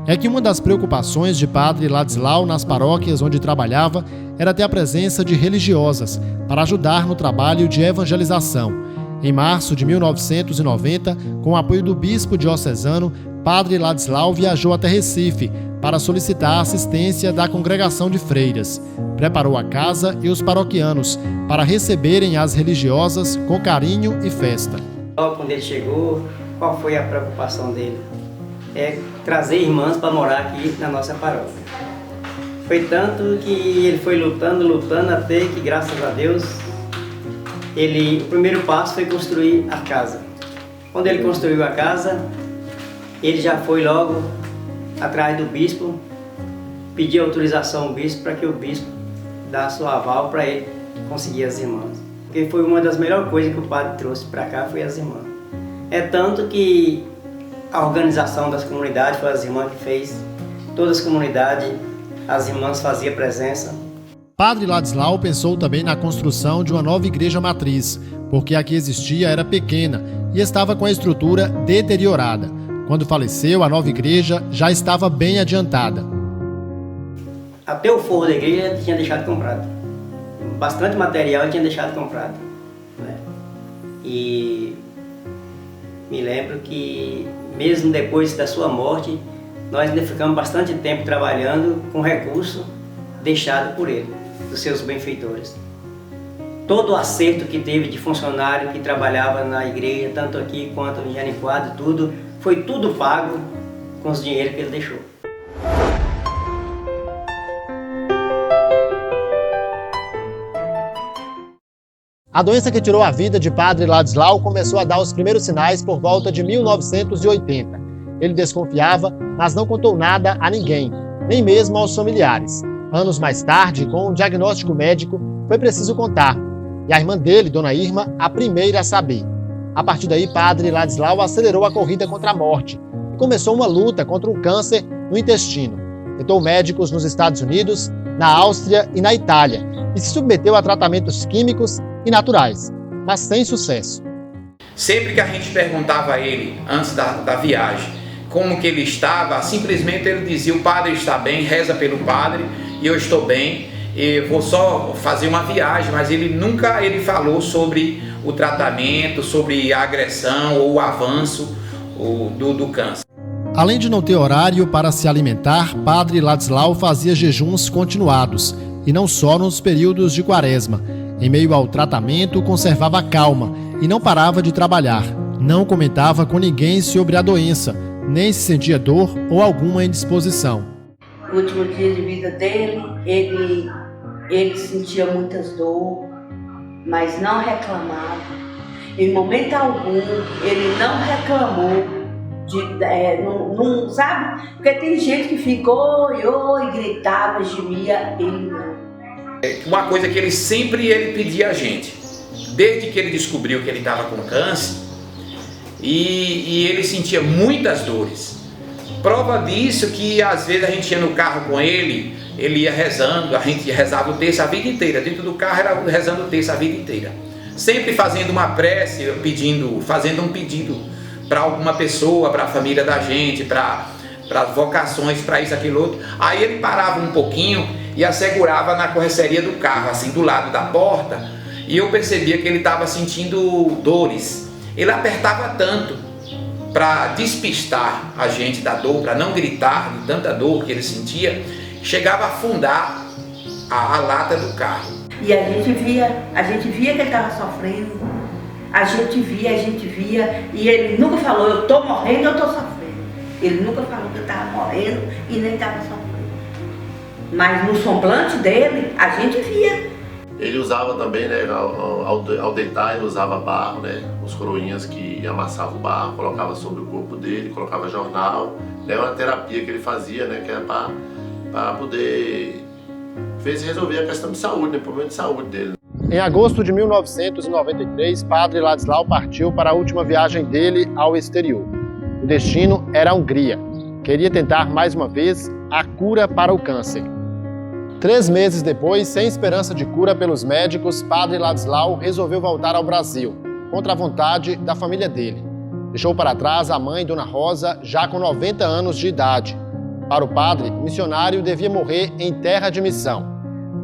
D: É que uma das preocupações de Padre Ladislau nas paróquias onde trabalhava era ter a presença de religiosas para ajudar no trabalho de evangelização. Em março de 1990, com o apoio do bispo diocesano, Padre Ladislau viajou até Recife para solicitar a assistência da congregação de freiras. Preparou a casa e os paroquianos para receberem as religiosas com carinho e festa.
A: Logo quando ele chegou, qual foi a preocupação dele? É trazer irmãs para morar aqui na nossa paróquia. Foi tanto que ele foi lutando até que, graças a Deus, o primeiro passo foi construir a casa. Quando ele construiu a casa, ele já foi logo atrás do bispo, pedir autorização ao bispo para que o bispo desse o aval para ele conseguir as irmãs. Porque foi uma das melhores coisas que o padre trouxe para cá, foi as irmãs. É tanto que a organização das comunidades foi as irmãs que fez, todas as comunidades, as irmãs faziam presença.
D: Padre Ladislau pensou também na construção de uma nova igreja matriz, porque a que existia era pequena e estava com a estrutura deteriorada. Quando faleceu, a nova igreja já estava bem adiantada.
A: Até o forro da igreja ele tinha deixado comprado. Bastante material ele tinha deixado comprado. Né? E me lembro que, mesmo depois da sua morte, nós ainda ficamos bastante tempo trabalhando com recurso deixado por ele, dos seus benfeitores. todo o acerto que teve de funcionário que trabalhava na igreja, tanto aqui quanto em Jericoacoara, tudo, foi tudo pago com os dinheiros que ele deixou.
D: A doença que tirou a vida de Padre Ladislau começou a dar os primeiros sinais por volta de 1980. Ele desconfiava, mas não contou nada a ninguém, nem mesmo aos familiares. Anos mais tarde, com um diagnóstico médico, foi preciso contar. E a irmã dele, Dona Irma, a primeira a saber. A partir daí, Padre Ladislau acelerou a corrida contra a morte e começou uma luta contra um câncer no intestino. Tentou médicos nos Estados Unidos, na Áustria e na Itália e se submeteu a tratamentos químicos e naturais, mas sem sucesso.
E: Sempre que a gente perguntava a ele, antes da viagem, como que ele estava, simplesmente ele dizia: o padre está bem, reza pelo padre, e eu estou bem, e vou só fazer uma viagem. Mas ele nunca falou sobre o tratamento, sobre a agressão ou o avanço do câncer.
D: Além de não ter horário para se alimentar, Padre Ladislau fazia jejuns continuados, e não só nos períodos de quaresma. Em meio ao tratamento, conservava calma e não parava de trabalhar. Não comentava com ninguém sobre a doença, nem se sentia dor ou alguma indisposição.
B: No último dia de vida dele, ele sentia muitas dores, mas não reclamava. Em momento algum, ele não reclamou. Não sabe? Porque tem gente que fica oi, gritava, gemia, ele não.
E: Uma coisa que ele sempre pedia a gente, desde que ele descobriu que ele estava com câncer, e ele sentia muitas dores. Prova disso que às vezes a gente ia no carro com ele ia rezando, a gente rezava o terço a vida inteira, dentro do carro era rezando o terço a vida inteira. Sempre fazendo uma prece, fazendo um pedido para alguma pessoa, para a família da gente, para as vocações, para isso, aquilo, outro. Aí ele parava um pouquinho e assegurava na correceria do carro, assim, do lado da porta, e eu percebia que ele estava sentindo dores. Ele apertava tanto para despistar a gente da dor, para não gritar de tanta dor que ele sentia, chegava a afundar a lata do carro.
B: E a gente via que ele estava sofrendo, a gente via, e ele nunca falou: eu estou morrendo, eu estou sofrendo. Ele nunca falou que eu estava morrendo e nem estava sofrendo. Mas no semblante dele, a gente via.
G: Ele usava também, né, ao deitar, ele usava barro, né, os coroinhas que amassavam o barro, colocava sobre o corpo dele, colocava jornal, né, uma terapia que ele fazia, né, que era para poder resolver a questão de saúde, né, problema de saúde dele.
D: Em agosto de 1993, Padre Ladislau partiu para a última viagem dele ao exterior. O destino era a Hungria. Queria tentar mais uma vez a cura para o câncer. 3 meses depois, sem esperança de cura pelos médicos, Padre Ladislau resolveu voltar ao Brasil, contra a vontade da família dele. Deixou para trás a mãe, Dona Rosa, já com 90 anos de idade. Para o padre, o missionário devia morrer em terra de missão.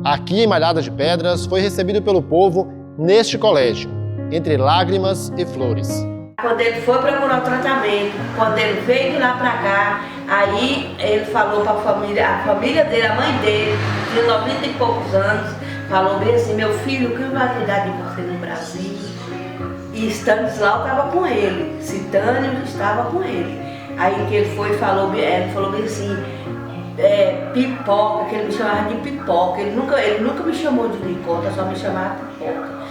D: Aqui em Malhada de Pedras, foi recebido pelo povo neste colégio, entre lágrimas e flores.
B: Quando ele foi procurar o tratamento, quando ele veio de lá para cá, aí ele falou para a família dele, a mãe dele, de 90 e poucos anos, falou bem assim: meu filho, o que vai cuidar de você no Brasil? E Stanislau estava com ele, Citânio estava com ele. Aí que ele falou bem assim: pipoca, que ele me chamava de pipoca. Ele nunca me chamou de Nicota, só me chamava pipoca.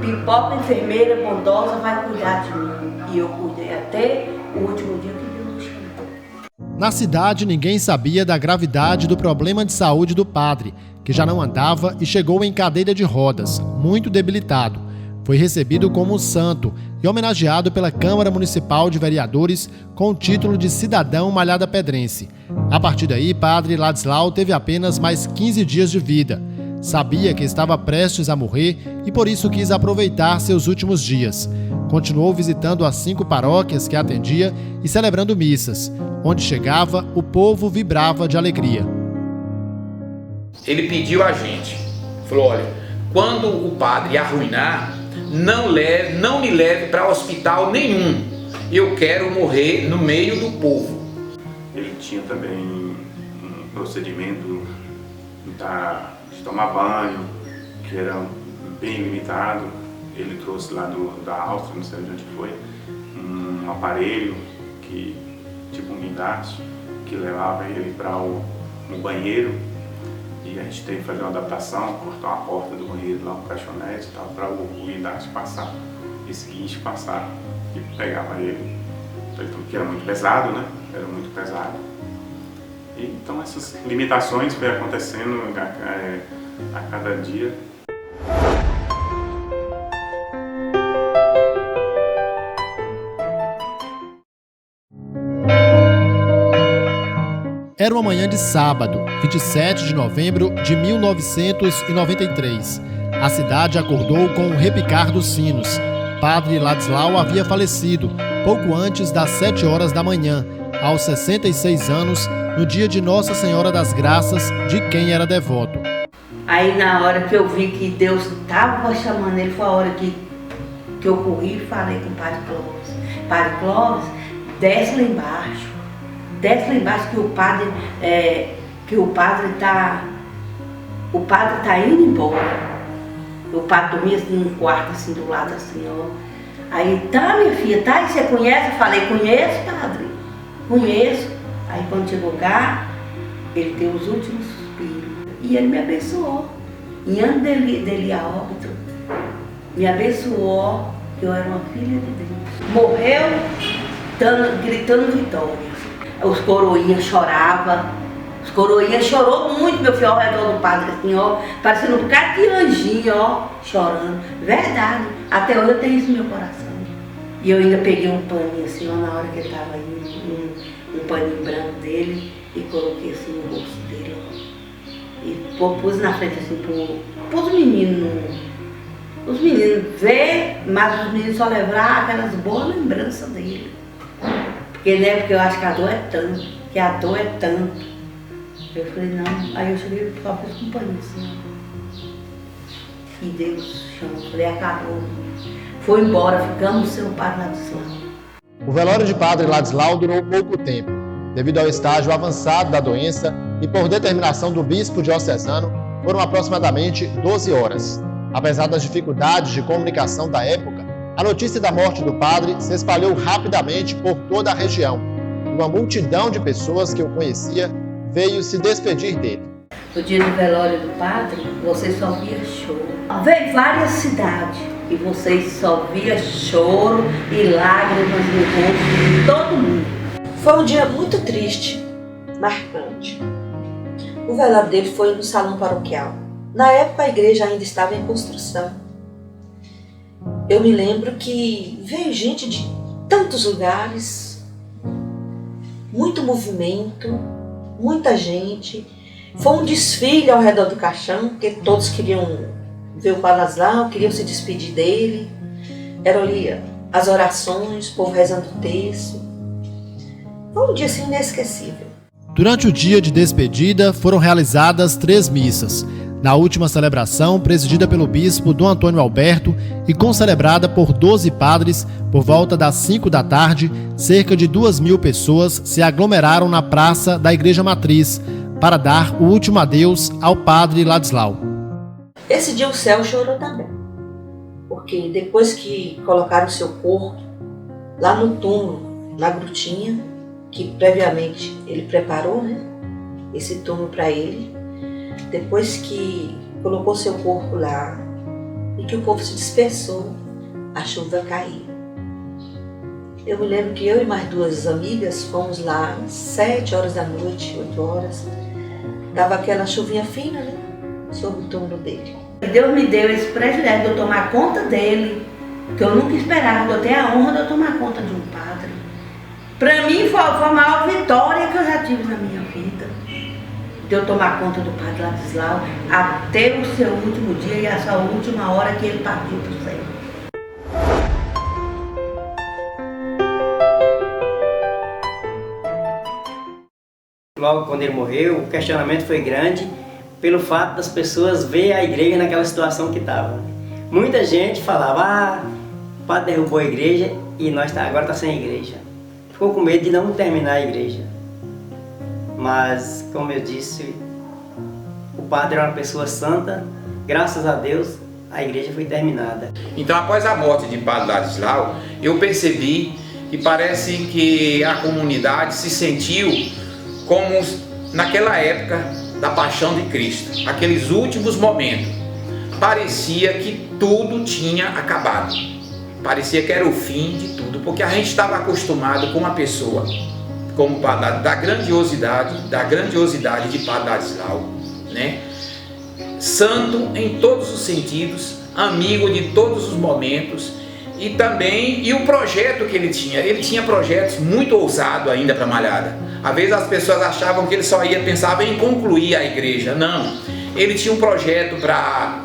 B: Pipoca, enfermeira bondosa, vai cuidar de mim. E eu cuidei até o último dia que Deus me chamou.
D: Na cidade, ninguém sabia da gravidade do problema de saúde do padre, que já não andava e chegou em cadeira de rodas, muito debilitado. Foi recebido como santo e homenageado pela Câmara Municipal de Vereadores com o título de cidadão malhada pedrense. A partir daí, Padre Ladislau teve apenas mais 15 dias de vida. Sabia que estava prestes a morrer e por isso quis aproveitar seus últimos dias. Continuou visitando as 5 paróquias que atendia e celebrando missas. Onde chegava, o povo vibrava de alegria.
E: Ele pediu a gente, falou: olha, quando o padre arruinar, não me leve para hospital nenhum. Eu quero morrer no meio do povo.
F: Ele tinha também um procedimento de tomar banho, que era bem limitado. Ele trouxe lá da Áustria, não sei de onde foi, um aparelho, tipo um guindaste, que levava ele para um banheiro. E a gente teve que fazer uma adaptação, cortar uma porta do banheiro lá, um caixonete e tal, para o guindaste passar, esse guincho passar e pegava ele. Que era muito pesado, né? Era muito pesado. E, então essas limitações foi acontecendo a cada dia.
D: Era uma manhã de sábado, 27 de novembro de 1993. A cidade acordou com o repicar dos sinos. Padre Ladislau havia falecido pouco antes das 7 horas da manhã, aos 66 anos, no dia de Nossa Senhora das Graças, de quem era devoto.
B: Aí na hora que eu vi que Deus estava chamando ele, foi a hora que eu corri e falei com o Padre Clóvis. Padre Clóvis, desce lá embaixo que o padre tá indo embora. O padre dormia assim num quarto assim do lado assim, ó. Aí, tá minha filha, tá? E você conhece? Eu falei, conheço, padre, conheço. Aí quando chegou cá, ele deu os últimos suspiros. E ele me abençoou. E antes dele ir a óbito, me abençoou que eu era uma filha de Deus. Morreu gritando vitória. Os coroinhas choravam. Os coroinhas chorou muito, meu filho, ao redor do padre, assim, ó, parecendo um bocado de anjinho, ó, chorando. Verdade. Até hoje eu tenho isso no meu coração. E eu ainda peguei um paninho assim, ó, na hora que ele estava indo, um paninho branco dele, e coloquei assim no rosto dele, ó. E pus na frente assim pros meninos. Os meninos ver, mas os meninos só levar aquelas boas lembranças dele. Porque, né, porque eu acho que a dor é tanto. Eu falei, não. Aí eu cheguei e só fiz companhia assim. E Deus chamou. Eu falei, acabou. Foi embora, ficamos sem o Padre Ladislau.
D: O velório de Padre Ladislau durou pouco tempo, devido ao estágio avançado da doença e por determinação do bispo diocesano, foram aproximadamente 12 horas. Apesar das dificuldades de comunicação da época, a notícia da morte do padre se espalhou rapidamente por toda a região. Uma multidão de pessoas que o conhecia veio se despedir dele.
B: No dia do velório do padre, você só via choro. Veio várias cidades e vocês só via choro e lágrimas no rosto de todo mundo.
C: Foi um dia muito triste, marcante. O velório dele foi no salão paroquial. Na época a igreja ainda estava em construção. Eu me lembro que veio gente de tantos lugares, muito movimento, muita gente. Foi um desfile ao redor do caixão, porque todos queriam ver o Padre Ladislau, queriam se despedir dele. Eram ali as orações, o povo rezando o texto. Foi um dia assim inesquecível.
D: Durante o dia de despedida foram realizadas 3 missas. Na última celebração, presidida pelo bispo Dom Antônio Alberto e concelebrada por 12 padres, por volta das 5 da tarde, cerca de 2.000 pessoas se aglomeraram na praça da Igreja Matriz para dar o último adeus ao Padre Ladislau.
C: Esse dia o céu chorou também, porque depois que colocaram o seu corpo lá no túmulo, na grutinha, que previamente ele preparou, né, esse túmulo para ele, depois que colocou seu corpo lá e que o povo se dispersou, a chuva caiu. Eu me lembro que eu e mais 2 amigas fomos lá 7 horas da noite, 8 horas. Dava aquela chuvinha fina, né, sobre o túmulo dele.
B: Deus me deu esse privilégio de eu tomar conta dele, que eu nunca esperava, eu tenho a honra de eu tomar conta de um padre. Para mim foi a maior vitória que eu já tive na minha vida. De eu tomar conta do Padre Ladislau até o seu último dia e a sua última hora que ele partiu para o céu.
A: Logo quando ele morreu, o questionamento foi grande pelo fato das pessoas verem a igreja naquela situação que estava. Muita gente falava, o padre derrubou a igreja e agora está sem igreja. Ficou com medo de não terminar a igreja. Mas, como eu disse, o padre era uma pessoa santa, graças a Deus, a igreja foi terminada.
E: Então, após a morte de Padre Ladislau, eu percebi que parece que a comunidade se sentiu como naquela época da Paixão de Cristo, aqueles últimos momentos. Parecia que tudo tinha acabado, parecia que era o fim de tudo, porque a gente estava acostumado com uma pessoa como Padre, da grandiosidade de Padre Ladislau, né? Santo em todos os sentidos, amigo de todos os momentos, e também o projeto que ele tinha projetos muito ousados ainda para Malhada. Às vezes as pessoas achavam que ele só pensava em concluir a igreja. Não, ele tinha um projeto para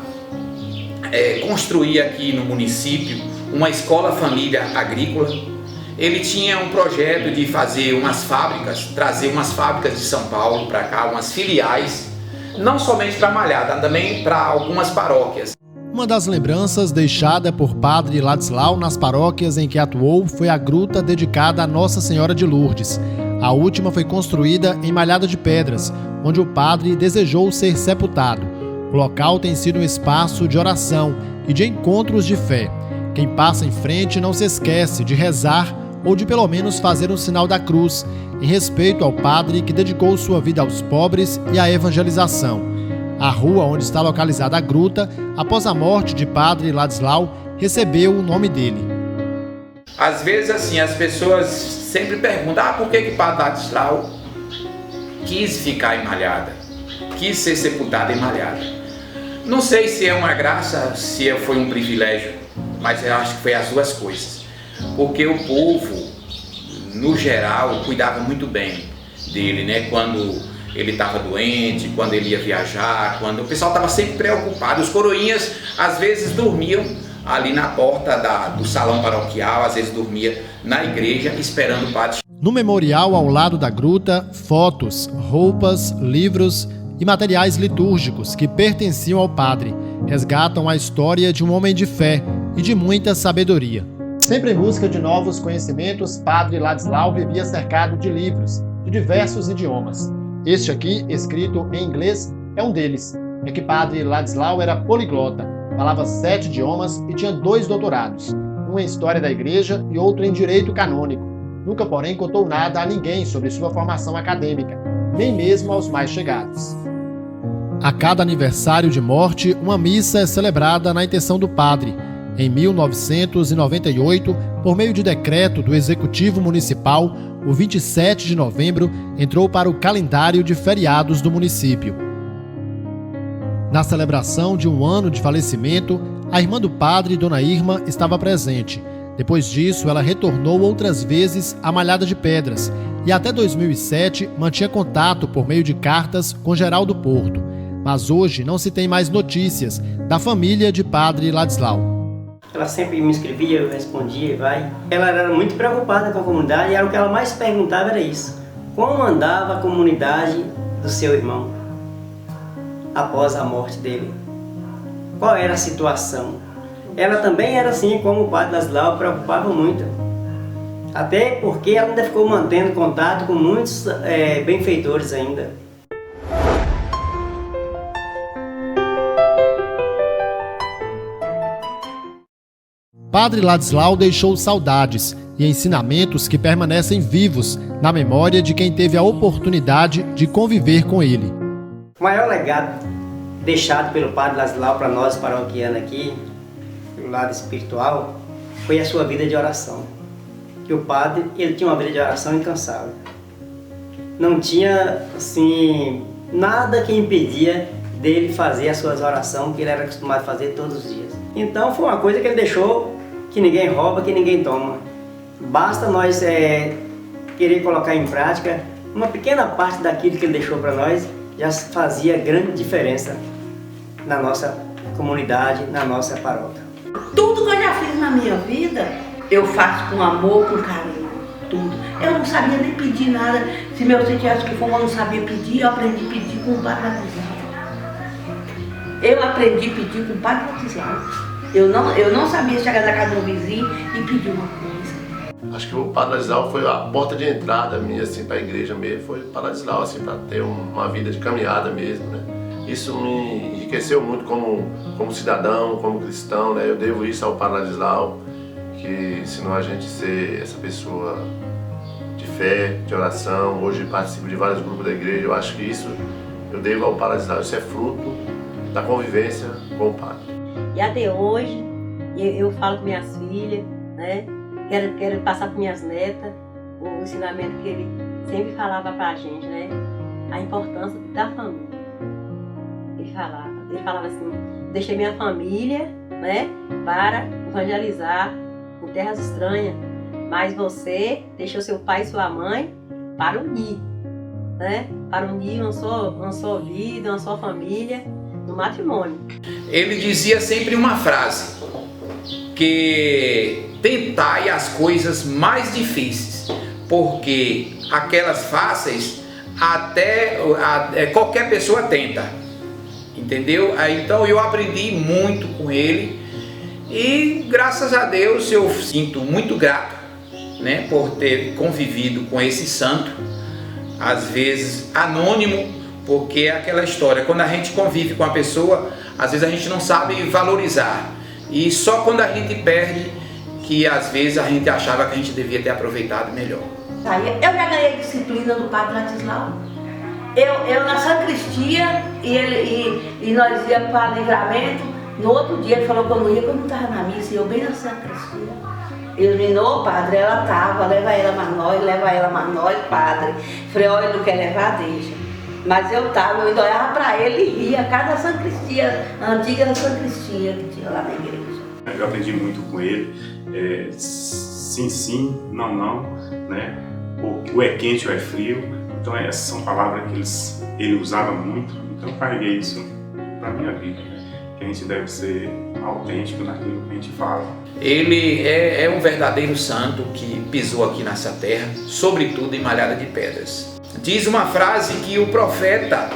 E: construir aqui no município uma escola família agrícola. Ele tinha um projeto de fazer umas fábricas, trazer umas fábricas de São Paulo para cá, umas filiais, não somente para Malhada, também para algumas paróquias.
D: Uma das lembranças deixada por Padre Ladislau nas paróquias em que atuou foi a gruta dedicada a Nossa Senhora de Lourdes. A última foi construída em Malhada de Pedras, onde o padre desejou ser sepultado. O local tem sido um espaço de oração e de encontros de fé. Quem passa em frente não se esquece de rezar ou de pelo menos fazer um sinal da cruz, em respeito ao padre que dedicou sua vida aos pobres e à evangelização. A rua onde está localizada a gruta, após a morte de Padre Ladislau, recebeu o nome dele.
E: Às vezes, assim, as pessoas sempre perguntam: por que Padre Ladislau quis ficar em Malhada, quis ser sepultado em Malhada? Não sei se é uma graça, se foi um privilégio, mas eu acho que foi as duas coisas. Porque o povo, no geral, cuidava muito bem dele, né? Quando ele estava doente, quando ele ia viajar, quando o pessoal estava sempre preocupado. Os coroinhas às vezes dormiam ali na porta do salão paroquial, às vezes dormia na igreja esperando o padre.
D: No memorial ao lado da gruta, fotos, roupas, livros e materiais litúrgicos que pertenciam ao padre resgatam a história de um homem de fé e de muita sabedoria. Sempre em busca de novos conhecimentos, Padre Ladislau vivia cercado de livros de diversos idiomas. Este aqui, escrito em inglês, é um deles. É que Padre Ladislau era poliglota, falava 7 idiomas e tinha 2 doutorados, um em História da Igreja e outro em Direito Canônico. Nunca, porém, contou nada a ninguém sobre sua formação acadêmica, nem mesmo aos mais chegados. A cada aniversário de morte, uma missa é celebrada na intenção do padre. Em 1998, por meio de decreto do Executivo Municipal, o 27 de novembro entrou para o calendário de feriados do município. Na celebração de um ano de falecimento, a irmã do padre, Dona Irma, estava presente. Depois disso, ela retornou outras vezes à Malhada de Pedras e até 2007 mantinha contato por meio de cartas com Geraldo Porto. Mas hoje não se tem mais notícias da família de Padre Ladislau.
A: Ela sempre me escrevia, eu respondia e vai. Ela era muito preocupada com a comunidade e era o que ela mais perguntava, era isso. Como andava a comunidade do seu irmão após a morte dele? Qual era a situação? Ela também era assim como o Padre Ladislau, preocupava muito. Até porque ela ainda ficou mantendo contato com muitos benfeitores ainda.
D: Padre Ladislau deixou saudades e ensinamentos que permanecem vivos na memória de quem teve a oportunidade de conviver com ele.
A: O maior legado deixado pelo Padre Ladislau para nós paroquianos aqui, pelo lado espiritual, foi a sua vida de oração. Que o padre, ele tinha uma vida de oração incansável. Não tinha, assim, nada que impedia dele fazer as suas orações que ele era acostumado a fazer todos os dias. Então foi uma coisa que ele deixou, que ninguém rouba, que ninguém toma. Basta nós querer colocar em prática uma pequena parte daquilo que ele deixou para nós, já fazia grande diferença na nossa comunidade, na nossa paróquia.
B: Tudo que eu já fiz na minha vida, eu faço com amor, com carinho, tudo. Eu não sabia nem pedir nada. Se meu filho tivesse que fome, eu não sabia pedir, eu aprendi a pedir com o Padre Ladislau. Eu aprendi a pedir com o Padre Ladislau. Eu não sabia chegar na casa do vizinho e pedir uma coisa.
G: Acho que o Padre Ladislau foi a porta de entrada minha assim, para a igreja mesmo. Foi o Padre Ladislau assim, para ter uma vida de caminhada mesmo, né? Isso me enriqueceu muito como cidadão, como cristão, né? Eu devo isso ao Padre Ladislau, que ensinou a gente a ser essa pessoa de fé, de oração. Hoje participo de vários grupos da igreja. Eu acho que isso eu devo ao Padre Ladislau. Isso é fruto da convivência com o Padre.
H: E até hoje eu falo com minhas filhas, né? Quero passar para minhas netas o ensinamento que ele sempre falava para a gente, né? A importância da família. Ele falava assim: deixei minha família, né, para evangelizar em terras estranhas, mas você deixou seu pai e sua mãe para unir, né? Para unir uma só vida, uma só família no matrimônio.
E: Ele dizia sempre uma frase, que tentai as coisas mais difíceis, porque aquelas fáceis até qualquer pessoa tenta, entendeu? Então eu aprendi muito com ele e graças a Deus eu sinto muito grato, né, por ter convivido com esse santo, às vezes anônimo, porque é aquela história, quando a gente convive com a pessoa, às vezes a gente não sabe valorizar, e só quando a gente perde que às vezes a gente achava que a gente devia ter aproveitado melhor.
B: Eu já ganhei disciplina do Padre Ladislau. Eu na sacristia e nós íamos para Livramento. No outro dia ele falou que eu não ia, que eu não estava na missa, e eu bem na sacristia. Ele me disse: padre, ela estava, leva ela mais nós, padre. Falei: olha, ele não quer levar, deixa. Mas eu estava, eu ainda olhava para ele e ria, cada sacristia, a antiga sacristia que tinha lá na igreja.
F: Eu aprendi muito com ele, sim, sim, não, não, né? O é quente ou é frio. Então essas são palavras que ele usava muito, então eu carreguei isso para a minha vida, né? Que a gente deve ser autêntico naquilo que a gente fala.
E: Ele é um verdadeiro santo que pisou aqui nessa terra, sobretudo em Malhada de Pedras. Diz uma frase que o profeta,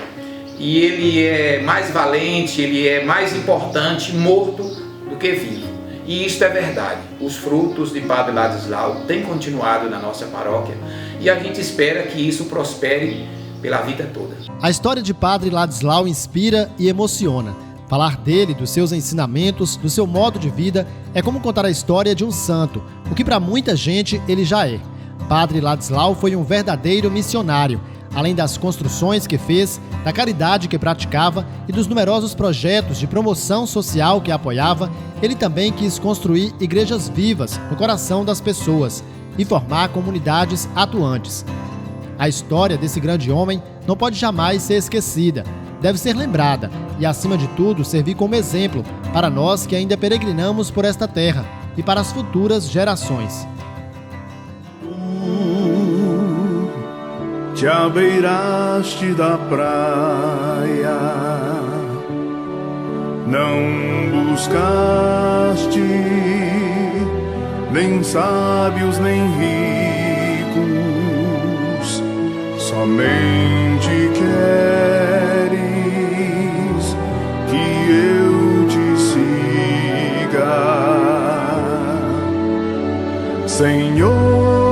E: e ele é mais valente, ele é mais importante morto do que vivo. E isto é verdade. Os frutos de Padre Ladislau têm continuado na nossa paróquia e a gente espera que isso prospere pela vida toda.
D: A história de Padre Ladislau inspira e emociona. Falar dele, dos seus ensinamentos, do seu modo de vida, é como contar a história de um santo, o que para muita gente ele já é. Padre Ladislau foi um verdadeiro missionário. Além das construções que fez, da caridade que praticava e dos numerosos projetos de promoção social que apoiava, ele também quis construir igrejas vivas no coração das pessoas e formar comunidades atuantes. A história desse grande homem não pode jamais ser esquecida, deve ser lembrada e, acima de tudo, servir como exemplo para nós que ainda peregrinamos por esta terra e para as futuras gerações.
I: Te abeiraste da praia, não buscaste nem sábios nem ricos, somente queres que eu te siga, Senhor.